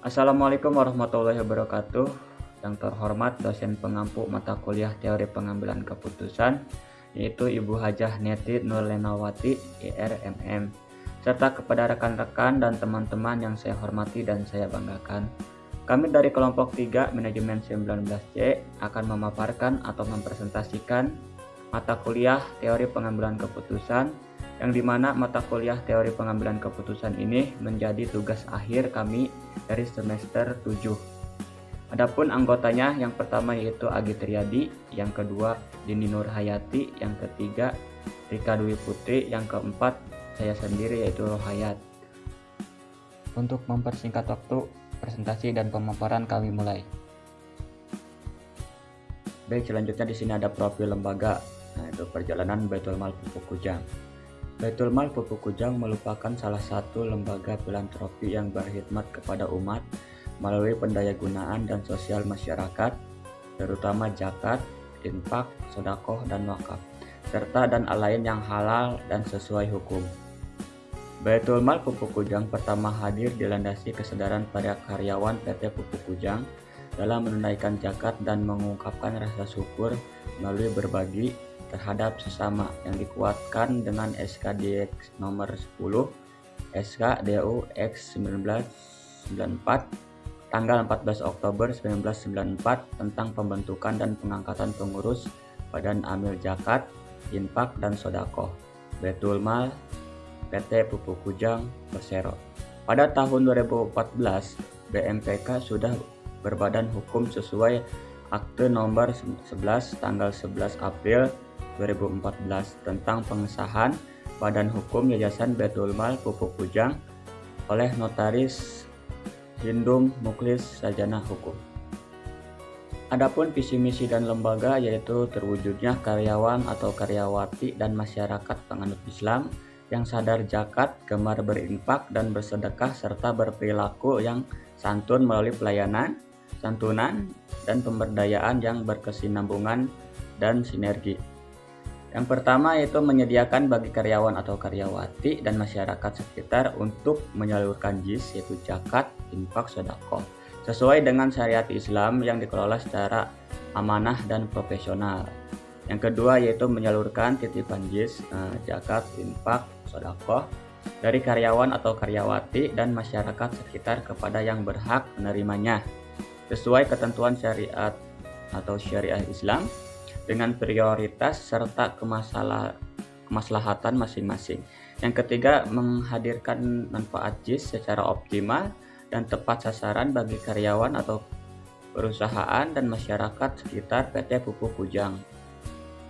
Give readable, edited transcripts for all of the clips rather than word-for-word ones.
Assalamualaikum warahmatullahi wabarakatuh. Yang terhormat dosen pengampu mata kuliah Teori Pengambilan Keputusan, yaitu Ibu Hajah Neti Nurlenawati, IRMM, serta kepada rekan-rekan dan teman-teman yang saya hormati dan saya banggakan. Kami dari kelompok 3 Manajemen 19C akan memaparkan atau mempresentasikan mata kuliah Teori Pengambilan Keputusan, yang dimana mata kuliah Teori Pengambilan Keputusan ini menjadi tugas akhir kami dari semester 7. Adapun anggotanya, yang pertama yaitu Agi Triadi, yang kedua Dini Nurhayati, yang ketiga Rika Dwi Putri, yang keempat saya sendiri yaitu Rohayat. Untuk mempersingkat waktu, presentasi dan pemaparan kami mulai. Baik, selanjutnya di sini ada profil lembaga. Nah, itu Perjalanan Baitul Mal Pupuk Kujang. Baitul Mal Pupuk Kujang merupakan salah satu lembaga filantropi yang berkhidmat kepada umat melalui pendayagunaan dan sosial masyarakat, terutama zakat, infak, sedekah, dan wakaf, serta dan lain yang halal dan sesuai hukum. Baitul Mal Pupuk Kujang pertama hadir dilandasi kesadaran para karyawan PT Pupuk Kujang dalam menunaikan zakat dan mengungkapkan rasa syukur melalui berbagi terhadap sesama, yang dikuatkan dengan SKDX nomor 10 SKDU X 1994 tanggal 14 Oktober 1994 tentang pembentukan dan pengangkatan pengurus Badan Amil Zakat, Infak, dan Sodaqoh Baitul Mal PT Pupuk Kujang Persero. Pada tahun 2014, BMPK sudah berbadan hukum sesuai Akte nomor 11 tanggal 11 April 2014 tentang pengesahan Badan Hukum Yayasan Baitul Mal Pupuk Kujang oleh Notaris Hindum Muklis Sarjana Hukum. Adapun visi misi dan lembaga yaitu terwujudnya karyawan atau karyawati dan masyarakat penganut Islam yang sadar zakat, gemar berinfak dan bersedekah, serta berperilaku yang santun melalui pelayanan, santunan, dan pemberdayaan yang berkesinambungan dan sinergi. Yang pertama yaitu menyediakan bagi karyawan atau karyawati dan masyarakat sekitar untuk menyalurkan JIS yaitu zakat, infak, sedekah sesuai dengan syariat Islam yang dikelola secara amanah dan profesional. Yang kedua yaitu menyalurkan titipan JIS, zakat, infak, sedekah dari karyawan atau karyawati dan masyarakat sekitar kepada yang berhak menerimanya sesuai ketentuan syariat atau syariah Islam dengan prioritas serta kemaslahatan masing-masing. Yang ketiga, menghadirkan manfaat JIS secara optimal dan tepat sasaran bagi karyawan atau perusahaan dan masyarakat sekitar PT Pupuk Kujang.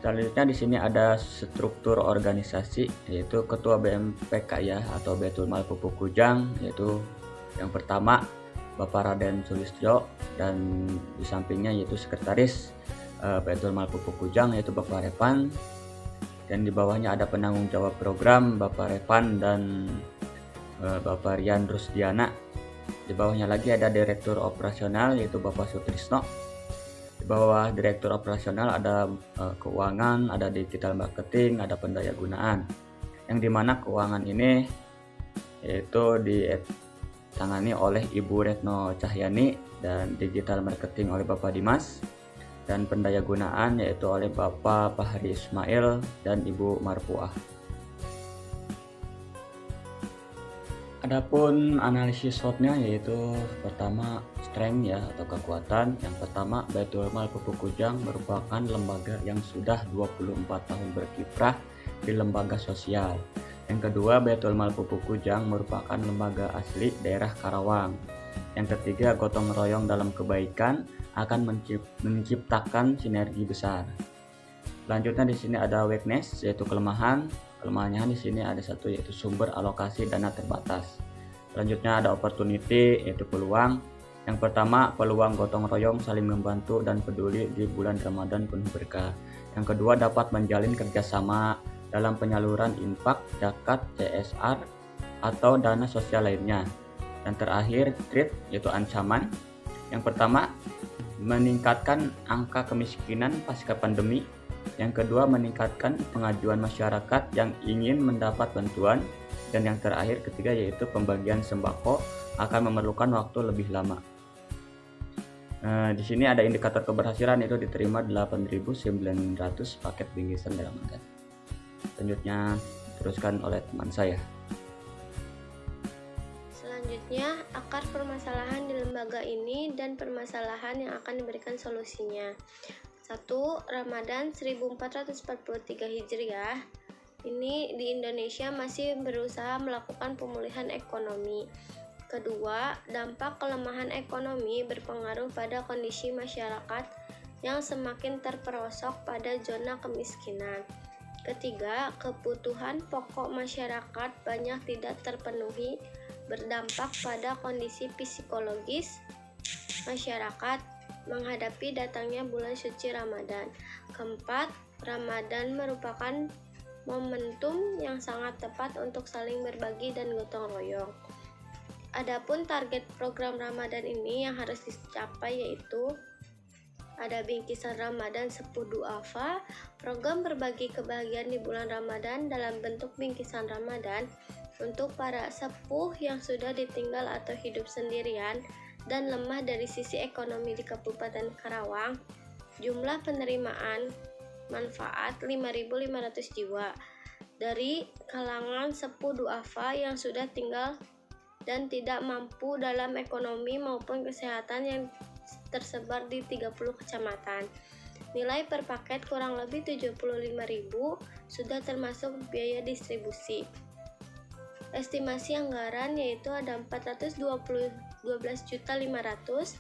Selanjutnya di sini ada struktur organisasi, yaitu Ketua BMPK ya atau Baitul Mal Pupuk Kujang, yaitu yang pertama Bapak Raden Sulistyo, dan di sampingnya yaitu Sekretaris Baitul Mal Pupuk Kujang yaitu Bapak Revan, dan di bawahnya ada penanggung jawab program Bapak Revan dan Bapak Rian Rusdiana. Di bawahnya lagi ada Direktur Operasional yaitu Bapak Sutrisno. Di bawah Direktur Operasional ada keuangan, ada digital marketing, ada pendayagunaan. Yang dimana keuangan ini yaitu ditangani oleh Ibu Retno Cahyani dan digital marketing oleh Bapak Dimas, dan pendayagunaan yaitu oleh Bapak Fahri Ismail dan Ibu Marpuah. Adapun analisis SWOT-nya yaitu pertama strength ya atau kekuatan. Yang pertama, Baitul Mal Pupuk Kujang merupakan lembaga yang sudah 24 tahun berkiprah di lembaga sosial. Yang kedua, Baitul Mal Pupuk Kujang merupakan lembaga asli daerah Karawang. Yang ketiga, gotong royong dalam kebaikan akan menciptakan sinergi besar. Selanjutnya di sini ada weakness yaitu kelemahan. Kelemahannya di sini ada satu yaitu sumber alokasi dana terbatas. Selanjutnya ada opportunity yaitu peluang. Yang pertama, peluang gotong royong saling membantu dan peduli di bulan Ramadan penuh berkah. Yang kedua, dapat menjalin kerjasama dalam penyaluran infak, zakat, CSR atau dana sosial lainnya. Dan terakhir, threat yaitu ancaman. Yang pertama, meningkatkan angka kemiskinan pasca pandemi. Yang kedua, meningkatkan pengajuan masyarakat yang ingin mendapat bantuan. Dan yang terakhir, ketiga, yaitu pembagian sembako akan memerlukan waktu lebih lama. Di sini ada indikator keberhasilan, itu diterima 8.900 paket bingkisan Ramadan. Selanjutnya diteruskan oleh teman saya. Selanjutnya, akar permasalahan di lembaga ini dan permasalahan yang akan diberikan solusinya. 1. Ramadan 1443 Hijriah. Ini di Indonesia masih berusaha melakukan pemulihan ekonomi. Kedua, dampak kelemahan ekonomi berpengaruh pada kondisi masyarakat yang semakin terperosok pada zona kemiskinan. Ketiga, kebutuhan pokok masyarakat banyak tidak terpenuhi, berdampak pada kondisi psikologis masyarakat menghadapi datangnya bulan suci Ramadan. Keempat, Ramadan merupakan momentum yang sangat tepat untuk saling berbagi dan gotong royong. Adapun target program Ramadan ini yang harus dicapai yaitu ada bingkisan Ramadan 10 duafa, program berbagi kebahagiaan di bulan Ramadan dalam bentuk bingkisan Ramadan untuk para sepuh yang sudah ditinggal atau hidup sendirian dan lemah dari sisi ekonomi di Kabupaten Karawang. Jumlah penerimaan manfaat 5.500 jiwa dari kalangan sepuh duafa yang sudah tinggal dan tidak mampu dalam ekonomi maupun kesehatan yang tersebar di 30 kecamatan. Nilai per paket kurang lebih 75.000 sudah termasuk biaya distribusi. Estimasi anggaran yaitu ada 412.500.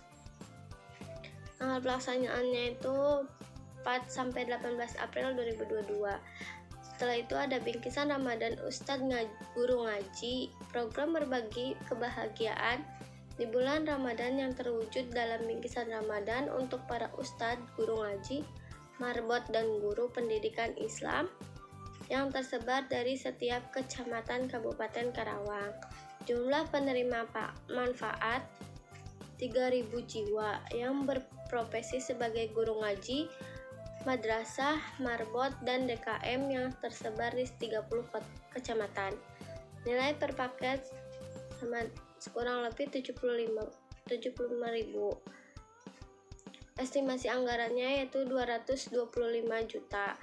Tanggal pelaksanaannya itu 4-18 April 2022. Setelah itu ada bingkisan Ramadan Ustadz Guru Ngaji, program berbagi kebahagiaan di bulan Ramadan yang terwujud dalam bingkisan Ramadan untuk para ustadz, guru ngaji, marbot, dan guru pendidikan Islam yang tersebar dari setiap kecamatan Kabupaten Karawang. Jumlah penerima manfaat 3.000 jiwa yang berprofesi sebagai guru ngaji, madrasah, marbot, dan DKM yang tersebar di 30 kecamatan. Nilai per paket kurang lebih 75.000. Estimasi anggarannya yaitu 225 juta.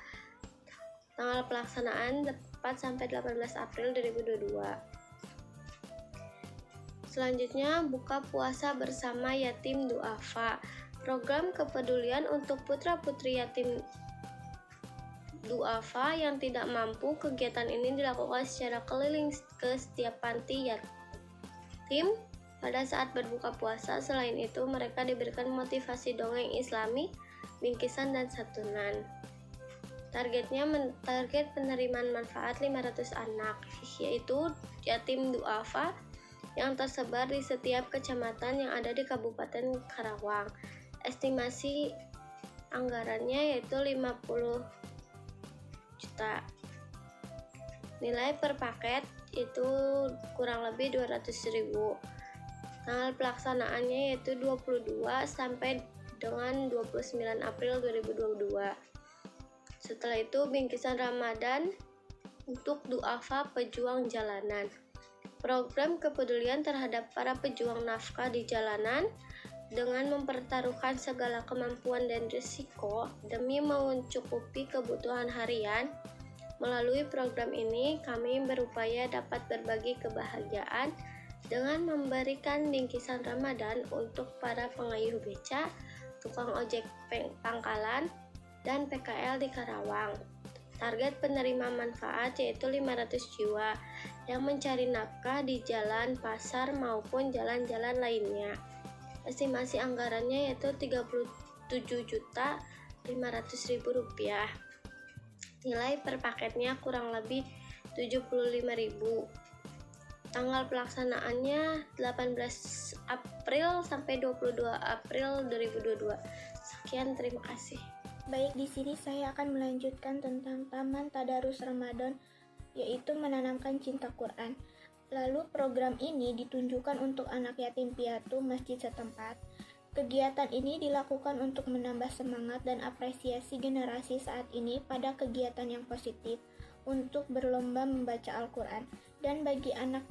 Tanggal pelaksanaan 4-18 April 2022. Selanjutnya, buka puasa bersama yatim duafa. Program kepedulian untuk putra-putri yatim duafa yang tidak mampu. Kegiatan ini dilakukan secara keliling ke setiap panti yatim pada saat berbuka puasa. Selain itu, mereka diberikan motivasi dongeng Islami, bingkisan, dan santunan. Target penerimaan manfaat 500 anak, yaitu yatim duafa yang tersebar di setiap kecamatan yang ada di Kabupaten Karawang. Estimasi anggarannya yaitu 50 juta. Nilai per paket itu kurang lebih 200.000. Tanggal pelaksanaannya yaitu 22 sampai dengan 29 April 2022. Setelah itu bingkisan Ramadan untuk duafa pejuang jalanan. Program kepedulian terhadap para pejuang nafkah di jalanan dengan mempertaruhkan segala kemampuan dan risiko demi mencukupi kebutuhan harian. Melalui program ini, kami berupaya dapat berbagi kebahagiaan dengan memberikan bingkisan Ramadan untuk para pengayuh beca, tukang ojek pangkalan, dan PKL di Karawang. Target penerima manfaat yaitu 500 jiwa yang mencari nafkah di jalan, pasar, maupun jalan-jalan lainnya. Estimasi anggarannya yaitu 37.500.000 rupiah. Nilai per paketnya kurang lebih 75.000. Tanggal pelaksanaannya 18 April sampai 22 April 2022. Sekian, terima kasih. Baik, di sini saya akan melanjutkan tentang Taman Tadarus Ramadan, yaitu menanamkan cinta Quran. Lalu program ini ditunjukkan untuk anak yatim piatu masjid setempat. Kegiatan ini dilakukan untuk menambah semangat dan apresiasi generasi saat ini pada kegiatan yang positif untuk berlomba membaca Al-Quran. Dan bagi anak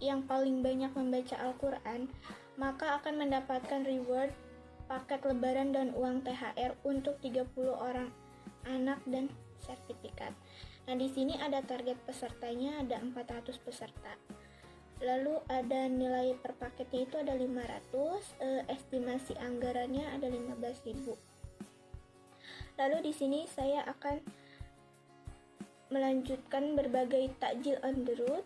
yang paling banyak membaca Al-Quran, maka akan mendapatkan reward, paket lebaran dan uang THR untuk 30 orang anak dan sertifikat. Nah, di sini ada target pesertanya, ada 400 peserta. Lalu ada nilai per paketnya itu ada 500, estimasi anggarannya ada 15.000. Lalu di sini saya akan melanjutkan berbagai takjil on the road.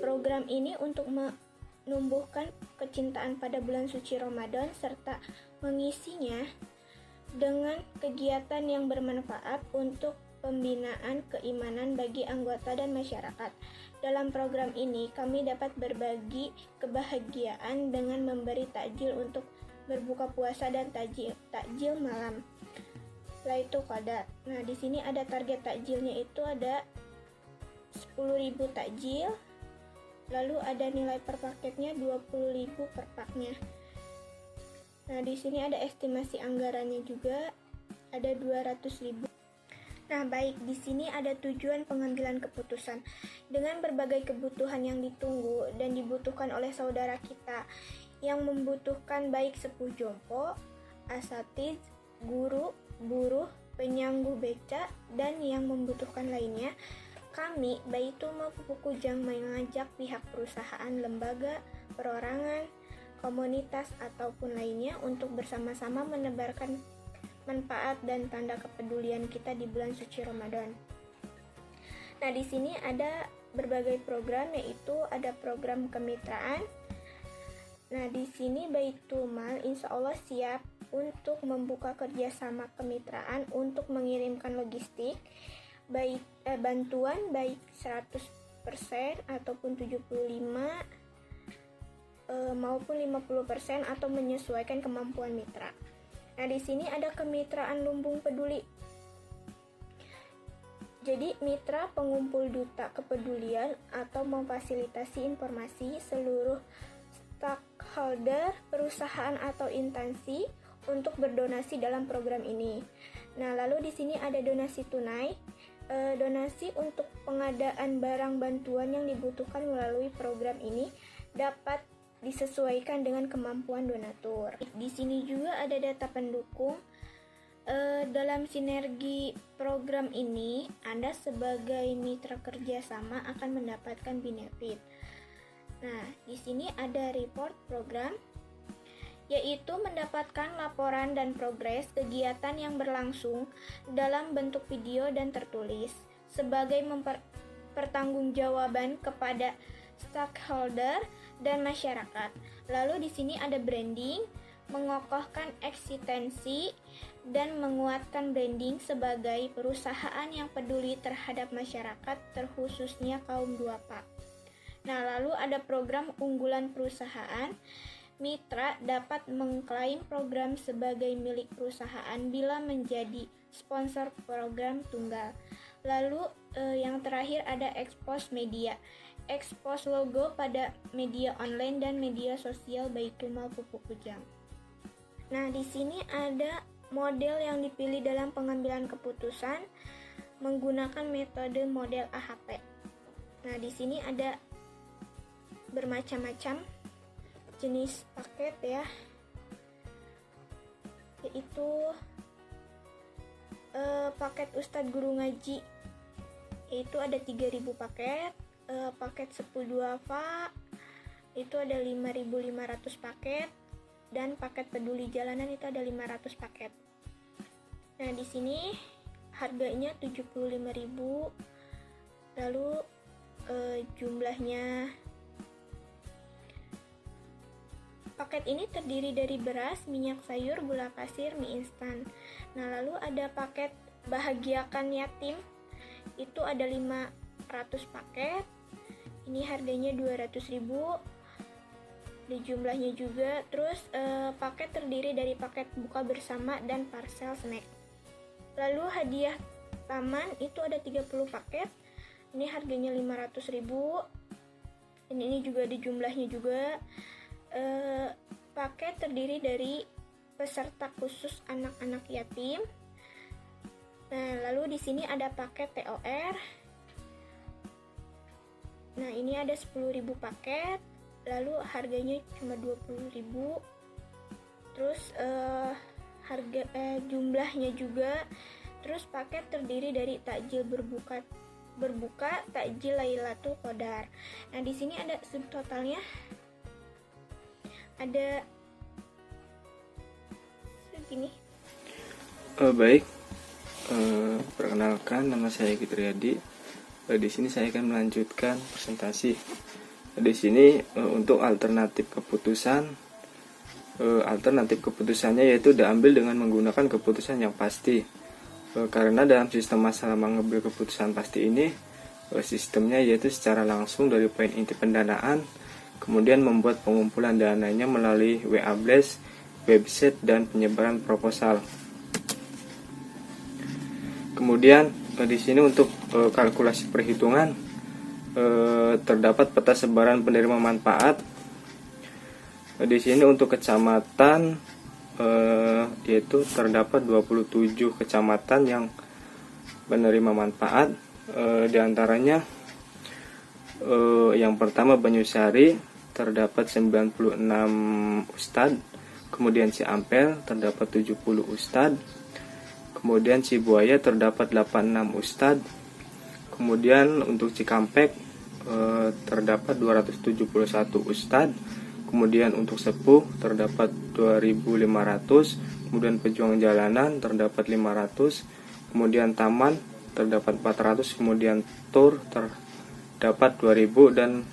Program ini untuk menumbuhkan kecintaan pada bulan suci Ramadan serta mengisinya dengan kegiatan yang bermanfaat untuk pembinaan keimanan bagi anggota dan masyarakat. Dalam program ini, kami dapat berbagi kebahagiaan dengan memberi takjil untuk berbuka puasa dan takjil malam. Lailatul Qadar. Nah, di sini ada target takjilnya itu ada 10.000 takjil. Lalu ada nilai per paketnya 20.000 per paknya. Nah, di sini ada estimasi anggarannya juga ada 200.000. Nah, baik, di sini ada tujuan pengambilan keputusan. Dengan berbagai kebutuhan yang ditunggu dan dibutuhkan oleh saudara kita yang membutuhkan baik sepuh jompo, asatidz, guru, buruh, penyanggu beca, dan yang membutuhkan lainnya, kami, Baitul Mal Pupuk Kujang, mengajak pihak perusahaan, lembaga, perorangan, komunitas, ataupun lainnya untuk bersama-sama menebarkan manfaat dan tanda kepedulian kita di bulan suci Ramadan. Nah, di sini ada berbagai program, yaitu ada program kemitraan. Nah, di sini Baitul Mal insya Allah siap untuk membuka kerjasama kemitraan untuk mengirimkan logistik, bantuan baik 100% ataupun 75% maupun 50% atau menyesuaikan kemampuan mitra. Nah, di sini ada kemitraan lumbung peduli. Jadi, mitra pengumpul duta kepedulian atau memfasilitasi informasi seluruh stakeholder perusahaan atau instansi untuk berdonasi dalam program ini. Nah, lalu di sini ada donasi tunai, donasi untuk pengadaan barang bantuan yang dibutuhkan melalui program ini dapat disesuaikan dengan kemampuan donatur. Di sini juga ada data pendukung. Dalam sinergi program ini, Anda sebagai mitra kerjasama akan mendapatkan benefit. Nah, di sini ada report program, yaitu mendapatkan laporan dan progres kegiatan yang berlangsung dalam bentuk video dan tertulis sebagai pertanggungjawaban kepada stakeholder dan masyarakat. Lalu di sini ada branding, mengokohkan eksistensi dan menguatkan branding sebagai perusahaan yang peduli terhadap masyarakat, terkhususnya kaum duafa. Nah, lalu ada program unggulan perusahaan. Mitra dapat mengklaim program sebagai milik perusahaan bila menjadi sponsor program tunggal. Lalu yang terakhir ada expose media. Expose logo pada media online dan media sosial Baitul Mal Pupuk Kujang. Nah, di sini ada model yang dipilih dalam pengambilan keputusan menggunakan metode model AHP. Nah, di sini ada bermacam-macam jenis paket ya, yaitu paket Ustadz Guru Ngaji, yaitu ada 3.000 paket. Paket sepuh duafa itu ada 5.500 paket, dan paket peduli jalanan itu ada 500 paket. Nah, di sini harganya 75.000. Lalu jumlahnya, paket ini terdiri dari beras, minyak sayur, gula pasir, mie instan. Nah, lalu ada paket bahagiakan yatim, itu ada 500 paket. Ini harganya 200.000. Di jumlahnya juga. Terus paket terdiri dari paket buka bersama dan parsel snack. Lalu hadiah taman itu ada 30 paket. Ini harganya 500.000. Dan ini juga di jumlahnya juga. paket terdiri dari peserta khusus anak-anak yatim. Nah, lalu di sini ada paket TOR. Nah, ini ada 10.000 paket, lalu harganya cuma 20.000. Terus harga jumlahnya juga. Terus paket terdiri dari takjil berbuka, takjil Lailatul Qadar. Nah, di sini ada subtotalnya. Ada segini. Baik. Perkenalkan, nama saya Fitriadi. Di sini saya akan melanjutkan presentasi. Di sini untuk alternatif keputusannya yaitu diambil dengan menggunakan keputusan yang pasti. Karena dalam sistem masalah mengambil keputusan pasti ini, sistemnya yaitu secara langsung dari poin inti pendanaan, kemudian membuat pengumpulan dananya melalui WA Blast, website, dan penyebaran proposal. Kemudian di sini untuk kalkulasi perhitungan terdapat peta sebaran penerima manfaat. Di sini untuk kecamatan yaitu terdapat 27 kecamatan yang menerima manfaat. Di antaranya yang pertama Banyusari terdapat 96 ustad, kemudian Ciampel terdapat 70 ustad, kemudian Cibuaya terdapat 86 ustad, kemudian untuk Cikampek terdapat 271 ustad, kemudian untuk Sepuh terdapat 2.500, kemudian Pejuang Jalanan terdapat 500, kemudian Taman terdapat 400, kemudian Tur terdapat 2.000, dan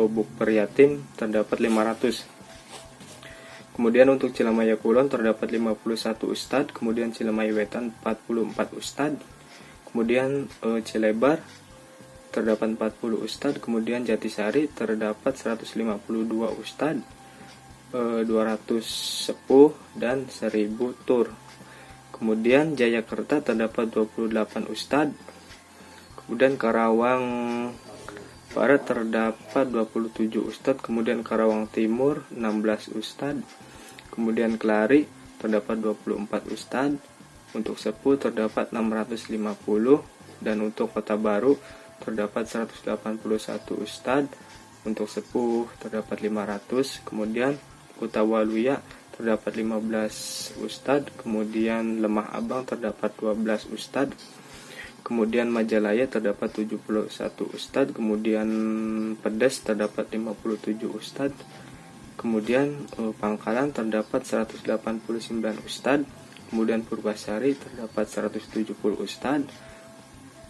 Bukber Yatim terdapat 500. Kemudian untuk Cilemaya Kulon terdapat 51 ustad, kemudian Cilemaya Wetan 44 ustad, kemudian Cilebar terdapat 40 ustad, kemudian Jatisari terdapat 152 ustad, 200 sepuh, dan 1000 tur. Kemudian Jayakarta terdapat 28 ustad, kemudian Karawang Barat terdapat 27 ustad, kemudian Karawang Timur 16 ustad, kemudian Kelari terdapat 24 ustad, untuk Sepuh terdapat 650, dan untuk Kota Baru terdapat 181 ustad, untuk Sepuh terdapat 500, kemudian Kota Waluya terdapat 15 ustad, kemudian Lemah Abang terdapat 12 ustad, kemudian Majalaya terdapat 71 ustad, kemudian Pedes terdapat 57 ustad, kemudian Pangkalan terdapat 189 ustad, kemudian Purbasari terdapat 170 ustad,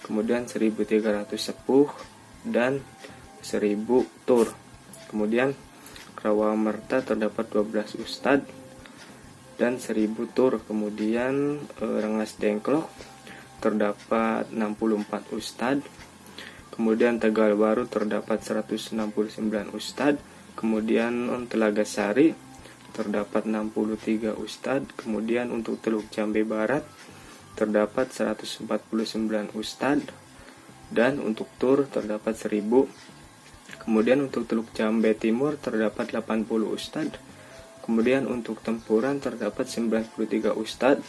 kemudian 1.300 sepuh, dan 1.000 tur. Kemudian Rawamerta terdapat 12 ustad dan 1.000 tur. Kemudian Rengas Dengklok terdapat 64 ustad, kemudian Tegal Baru terdapat 169 ustad, kemudian Telaga Sari terdapat 63 ustad, kemudian untuk Teluk Jambe Barat terdapat 149 ustad, dan untuk tur terdapat 1000. Kemudian untuk Teluk Jambe Timur terdapat 80 ustad, kemudian untuk Tempuran terdapat 93 ustad,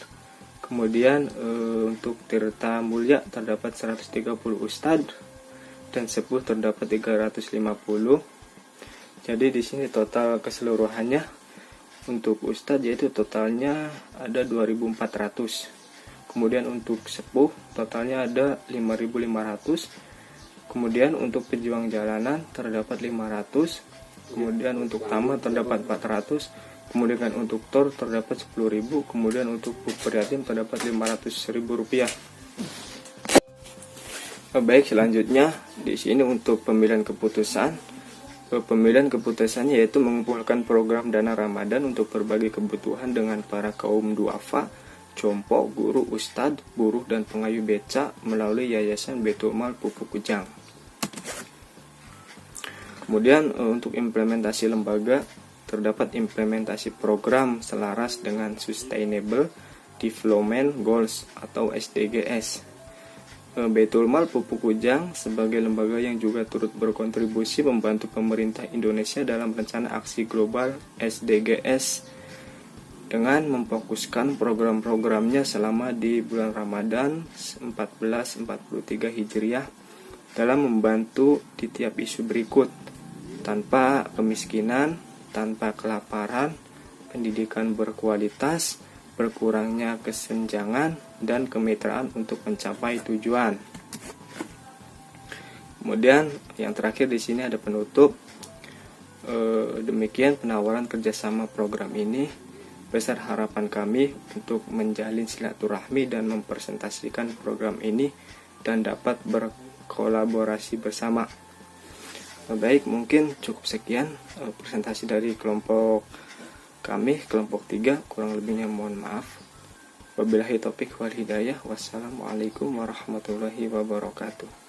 kemudian untuk Tirta Mulya terdapat 130 ustad, dan Sepuh terdapat 350. Jadi di sini total keseluruhannya untuk ustad yaitu totalnya ada 2.400. Kemudian untuk Sepuh totalnya ada 5.500. Kemudian untuk Pejuang Jalanan terdapat 500. Kemudian untuk Taman terdapat 400. Kemudian untuk Tor terdapat 10.000. Kemudian untuk Bukber Yatim terdapat 500.000 rupiah. Baik, selanjutnya di sini untuk pemilihan keputusan. Pemilihan keputusannya yaitu mengumpulkan program dana Ramadan untuk berbagai kebutuhan dengan para kaum duafa, compo, guru, ustadz, buruh, dan pengayuh beca melalui Yayasan Baitul Mal Pupuk Kujang. Kemudian untuk implementasi lembaga terdapat implementasi program selaras dengan Sustainable Development Goals atau SDGs. Baitul Mal Pupuk Kujang sebagai lembaga yang juga turut berkontribusi membantu pemerintah Indonesia dalam rencana aksi global SDGs dengan memfokuskan program-programnya selama di bulan Ramadan 1443 Hijriah dalam membantu di tiap isu berikut: tanpa kemiskinan, tanpa kelaparan, pendidikan berkualitas, berkurangnya kesenjangan, dan kemitraan untuk mencapai tujuan. Kemudian yang terakhir di sini ada penutup. Demikian penawaran kerjasama program ini. Besar harapan kami untuk menjalin silaturahmi dan mempresentasikan program ini dan dapat berkolaborasi bersama. Baik, mungkin cukup sekian presentasi dari kelompok kami, kelompok 3. Kurang lebihnya mohon maaf. Wabillahi taufiq wal hidayah. Wassalamualaikum warahmatullahi wabarakatuh.